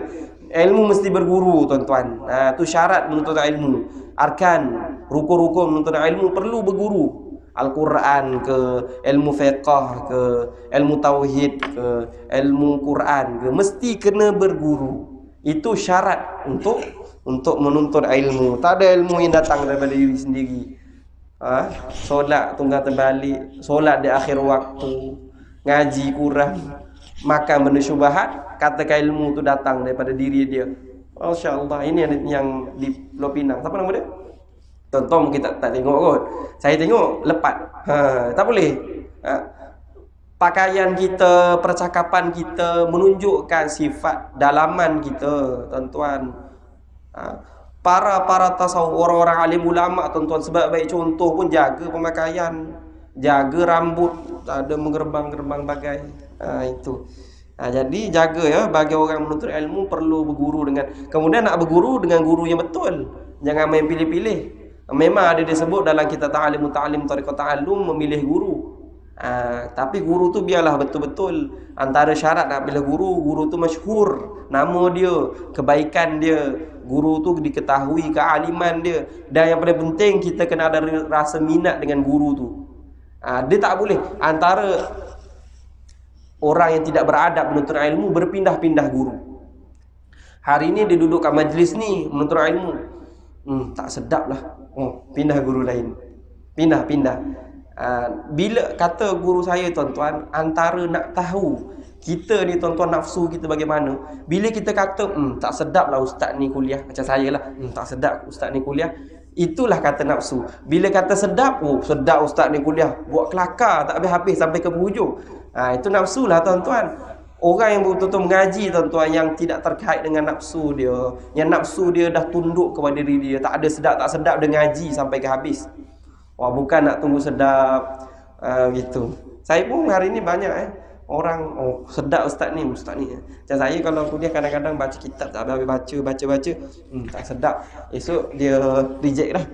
Ilmu mesti berguru, tuan-tuan. Itu syarat menuntut ilmu. Arkan, rukun-rukun menuntut ilmu perlu berguru. Al-Quran ke, ilmu fiqh ke, ilmu tauhid ke, ilmu Quran ke, mesti kena berguru. Itu syarat untuk menuntut ilmu. Tak ada ilmu yang datang daripada diri sendiri. Solat tunggal terbalik, solat di akhir waktu, ngaji Quran, makan benda syubhat, katakan ilmu tu datang daripada diri dia. Masya-Allah, ini yang di Pulau Pinang. Siapa nama dia? Tonton mungkin tak tengok kot. Saya tengok lepat. Tak boleh. Pakaian kita, percakapan kita menunjukkan sifat dalaman kita, tuan-tuan. Para tasawuf, orang-orang alim ulama, tuan-tuan, sebab baik contoh pun jaga pemakaian, jaga rambut, tak ada menggerbang-gerbang bagai. Itu. Jadi jaga ya, bagi orang menuntut ilmu perlu berguru dengan, kemudian nak berguru dengan guru yang betul. Jangan main pilih-pilih. Memang ada disebut dalam kitab Ta'alim Tariqat Ta'allum memilih guru. Tapi guru tu biarlah betul-betul. Antara syarat nak pilih guru tu masyhur, nama dia, kebaikan dia, guru tu diketahui kealiman dia, dan yang paling penting kita kena ada rasa minat dengan guru tu. Dia tak boleh antara orang yang tidak beradab menuntut ilmu berpindah-pindah guru. Hari ni dia duduk kat majlis ni menuntut ilmu, tak sedap lah, pindah guru lain. Pindah. Bila kata guru saya tuan-tuan, antara nak tahu kita ni tuan-tuan nafsu kita bagaimana, bila kita kata tak sedap lah ustaz ni kuliah, macam saya lah, tak sedap ustaz ni kuliah, itulah kata nafsu. Bila kata sedap, sedap ustaz ni kuliah, buat kelakar tak habis-habis sampai ke penghujung, itu nafsu lah tuan-tuan. Orang yang betul-betul mengaji tuan-tuan, yang tidak terkait dengan nafsu dia, yang nafsu dia dah tunduk kepada diri dia, tak ada sedap tak sedap dia ngaji sampai ke habis. Bukan nak tunggu sedap gitu. Saya pun hari ni banyak orang, sedap ustaz ni. Macam saya kalau kuliah kadang-kadang baca kitab tak habis-habis baca, tak sedap, esok dia reject lah.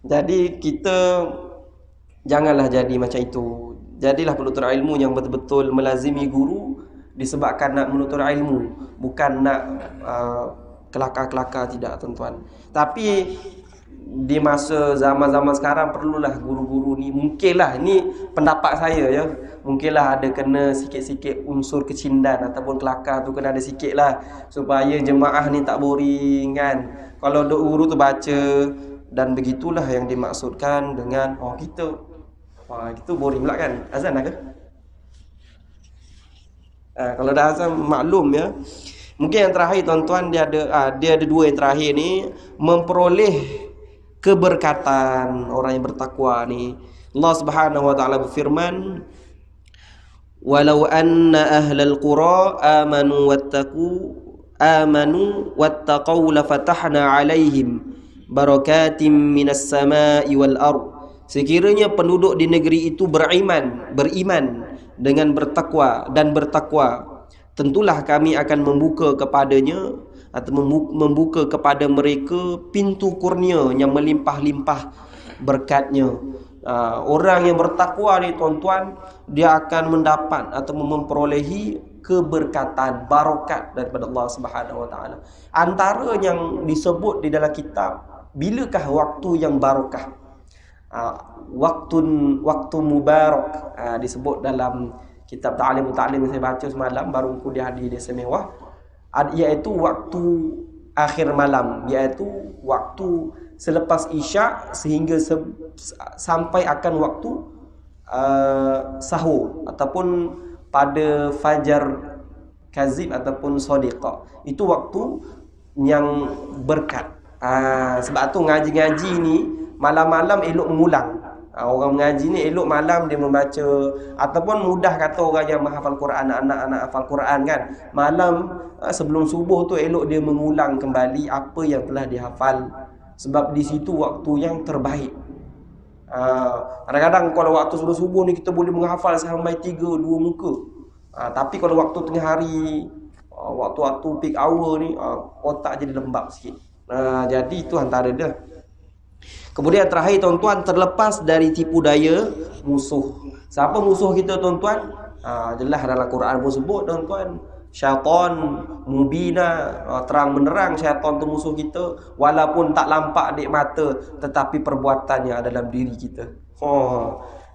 Jadi kita janganlah jadi macam itu. Jadilah penuntut ilmu yang betul-betul melazimi guru disebabkan nak menuntut ilmu, bukan nak kelakar-kelakar, tidak tuan-tuan. Tapi di masa zaman-zaman sekarang perlulah guru-guru ni, mungkinlah, ini pendapat saya ya, mungkinlah ada kena sikit-sikit unsur kecindan ataupun kelakar tu kena ada sikit lah, supaya jemaah ni tak boring kan. Kalau guru tu baca, dan begitulah yang dimaksudkan dengan kita itu boring pula kan. Azan lah ke? Kalau dah azan maklum ya. Mungkin yang terakhir tuan-tuan, dia ada dua yang terakhir ni, memperoleh keberkatan orang yang bertakwa ni. Allah Subhanahu wa taala berfirman, "Walau anna ahlal qura amanu wattaqu la fatahna 'alaihim barakatim minas sama'i wal ard." Sekiranya penduduk di negeri itu beriman dengan bertakwa, tentulah kami akan membuka kepadanya atau membuka kepada mereka pintu kurnia yang melimpah-limpah berkatnya. Orang yang bertakwa ni tuan-tuan, dia akan mendapat atau memperolehi keberkatan, barakat daripada Allah Subhanahu wa taala. Antara yang disebut di dalam kitab, bilakah waktu yang barakah? Waktu mubarak disebut dalam kitab Ta'alim yang saya baca semalam baru kuliah di Desa Mewah, iaitu waktu akhir malam, iaitu waktu selepas isyak sehingga sampai akan waktu sahur ataupun pada fajar kazib ataupun sadiqah. Itu waktu yang berkat. Sebab tu ngaji-ngaji ni malam-malam elok mengulang. Orang mengaji ni elok malam dia membaca, ataupun mudah kata orang yang menghafal Quran, anak-anak hafal Quran kan, malam sebelum subuh tu elok dia mengulang kembali apa yang telah dihafal, sebab di situ waktu yang terbaik. Kadang-kadang kalau waktu sebelum subuh ni kita boleh menghafal sampai 3-2 muka, tapi kalau waktu tengah hari, waktu-waktu peak hour ni, otak jadi lembab sikit. Jadi itu antara dia. Kemudian terakhir tuan-tuan, terlepas dari tipu daya musuh. Siapa musuh kita tuan-tuan? Jelas dalam Quran pun sebut tuan-tuan, syaitan mubina, terang menerang syaitan tu musuh kita, walaupun tak nampak di mata, tetapi perbuatannya dalam diri kita.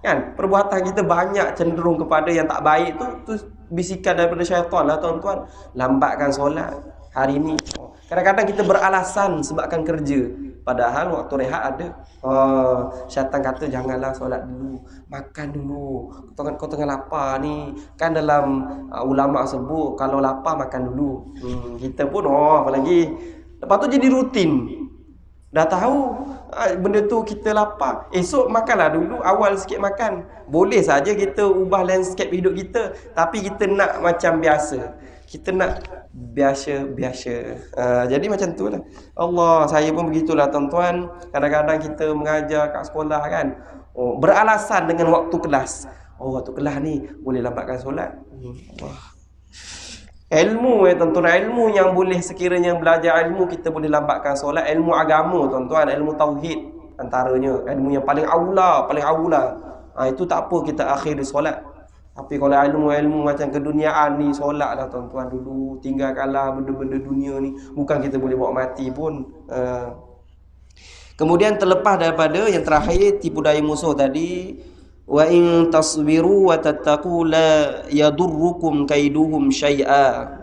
Kan perbuatan kita banyak cenderung kepada yang tak baik tu bisikan daripada syaitan lah tuan-tuan. Lambatkan solat hari ni. Kadang-kadang kita beralasan sebabkan kerja, padahal waktu rehat ada. Syaitan kata janganlah solat dulu, makan dulu, kau tengah lapar ni. Kan dalam ulama sebut kalau lapar makan dulu. Kita pun apa lagi, lepas tu jadi rutin. Dah tahu benda tu kita lapar, esok makanlah dulu, awal sikit makan. Boleh saja kita ubah landscape hidup kita, tapi kita nak macam biasa. Kita nak biasa-biasa. Jadi macam tu lah. Allah, saya pun begitulah tuan-tuan. Kadang-kadang kita mengajar kat sekolah kan, beralasan dengan waktu kelas. Waktu kelas ni boleh lambatkan solat. Ilmu tuan-tuan, ilmu yang boleh sekiranya belajar ilmu kita boleh lambatkan solat, ilmu agama tuan-tuan, ilmu tauhid antaranya, ilmu yang paling aula. Itu tak apa kita akhiri solat. Tapi kalau ilmu-ilmu macam keduniaan ni, solat lah tuan-tuan dulu, tinggalkanlah benda-benda dunia ni, bukan kita boleh bawa mati pun. Kemudian terlepas daripada yang terakhir tipu daya musuh tadi, wa in tasbiru wa tattaqu la yadurrukum kaiduhum syai'a.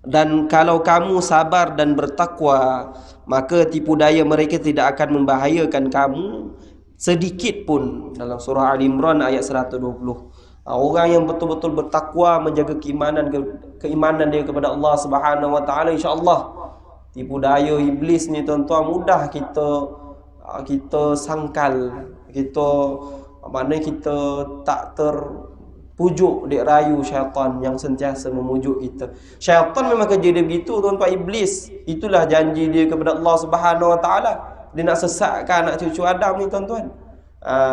Dan kalau kamu sabar dan bertakwa, maka tipu daya mereka tidak akan membahayakan kamu sedikit pun. Dalam surah Al-Imran ayat 120. Orang yang betul-betul bertakwa, menjaga keimanan dia kepada Allah Subhanahu wa taala, insya-Allah tipu daya iblis ni tuan-tuan mudah kita sangkal, maknanya kita tak terpujuk dek rayu syaitan yang sentiasa memujuk kita. Syaitan memang kerja dia begitu tuan-tuan, iblis. Itulah janji dia kepada Allah Subhanahu wa taala. Dia nak sesatkan anak cucu Adam ni tuan-tuan.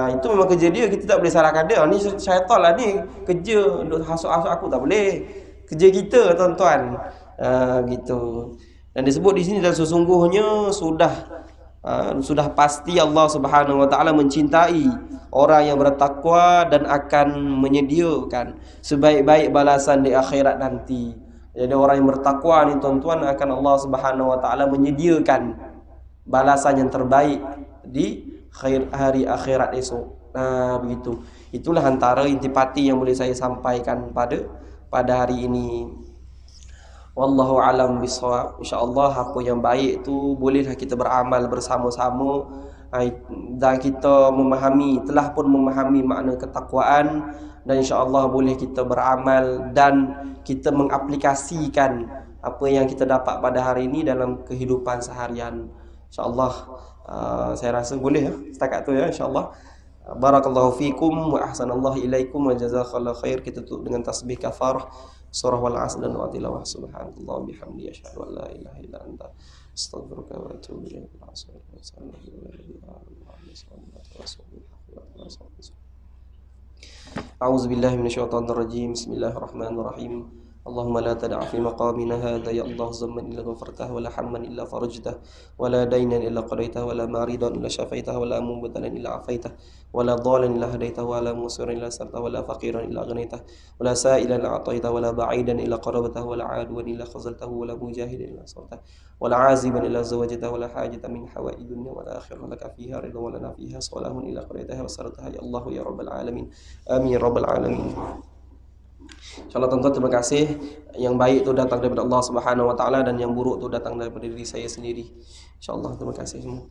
Itu memang kerja dia, kita tak boleh salahkan dia. Ni syaitan lah ni, kerja duk hasut-hasut aku, tak boleh. Kerja kita tuan-tuan. Gitu. Dan disebut di sini, dan sesungguhnya sudah pasti Allah Subhanahu wa taala mencintai orang yang bertakwa dan akan menyediakan sebaik-baik balasan di akhirat nanti. Jadi orang yang bertakwa ni tuan-tuan, akan Allah Subhanahu wa taala menyediakan balasan yang terbaik di hari akhirat esok. Begitu. Itulah antara intipati yang boleh saya sampaikan pada hari ini. Wallahu alam bisawab. Insya-Allah apa yang baik tu bolehlah kita beramal bersama-sama, dan kita telah pun memahami makna ketakwaan, dan insya-Allah boleh kita beramal dan kita mengaplikasikan apa yang kita dapat pada hari ini dalam kehidupan seharian. Insya-Allah saya rasa boleh setakat tu insya-Allah. Barakallahu fikum wa ahsanallahu ilaikum wa jazakallahu khair. Kita tutup dengan tasbih kafarah surah wal 'asr dan wa tilawah subhanallah bihamdi asyhadu an la ilaha illa anta astaghfiruka wa atubu ilaik. A'udzu billahi minasyaitonir rajim. Bismillahirrahmanirrahim. Allahumma la tad'a fi maqamina hadha ya Allah zamman illa ghafartah wa la hamman illa farajtah wa la daynan illa qadaitah wa la maridan illa syafaitah wa la mubtalan illa afaitah wa la dhalan illa hadaitah wa la musiran illa sartah wa la faqiran illa ghanaitah wa la sa'ilan illa a'taitah wa la ba'idan illa qarabatah wa la 'aduwan illa khazaltahu wa la mujahidan illa sartah wa la 'aziban illa zawajtah wa la hajatan min hawa'i dunya wa la akhirah laka fiha ridha wa lana fiha salahun illa qadaitah wa sartah ya Allah ya rabbal alamin. Amin ya rabbal alamin. InsyaAllah tuan-tuan, terima kasih. Yang baik tu datang daripada Allah Subhanahu wa taala dan yang buruk tu datang daripada diri saya sendiri. InsyaAllah terima kasih semua.